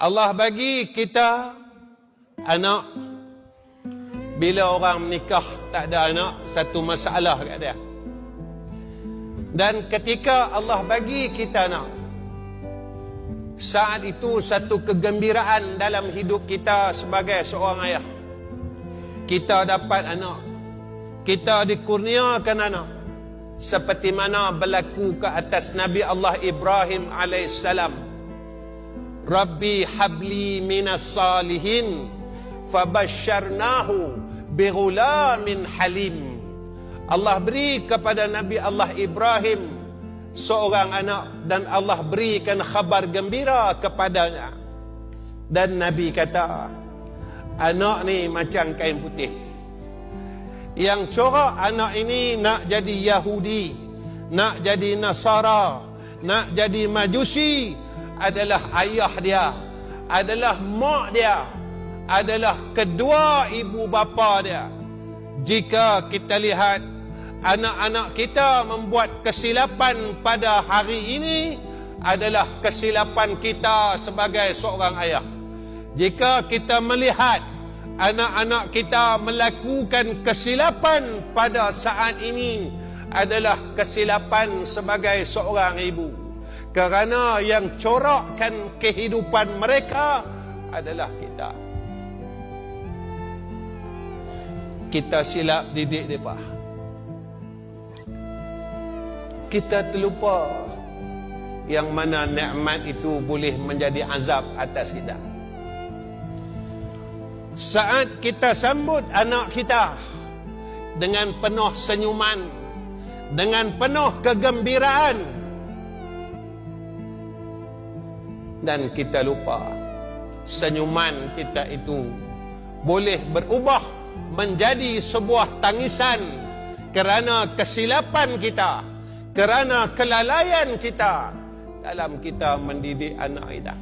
Allah bagi kita anak. Bila orang menikah tak ada anak, satu masalah kat dia. Dan ketika Allah bagi kita anak, saat itu satu kegembiraan dalam hidup kita sebagai seorang ayah. Kita dapat anak, kita dikurniakan anak, seperti mana berlaku ke atas Nabi Allah Ibrahim alaihissalam. Rabbi habli minas salihin fabasyarnahu bighulamin halim. Allah beri kepada Nabi Allah Ibrahim seorang anak, dan Allah berikan khabar gembira kepadanya. Dan Nabi kata, anak ni macam kain putih. Yang corak anak ini nak jadi Yahudi, nak jadi Nasara, nak jadi Majusi, adalah ayah dia, adalah mak dia, adalah kedua ibu bapa dia. Jika kita lihat anak-anak kita membuat kesilapan pada hari ini, adalah kesilapan kita sebagai seorang ayah. Jika kita melihat anak-anak kita melakukan kesilapan pada saat ini, adalah kesilapan sebagai seorang ibu. Kerana yang corakkan kehidupan mereka adalah kita. Kita silap didik mereka. Kita terlupa yang mana nikmat itu boleh menjadi azab atas kita. Saat kita sambut anak kita dengan penuh senyuman, dengan penuh kegembiraan, dan kita lupa senyuman kita itu boleh berubah menjadi sebuah tangisan kerana kesilapan kita, kerana kelalaian kita dalam kita mendidik anak kita.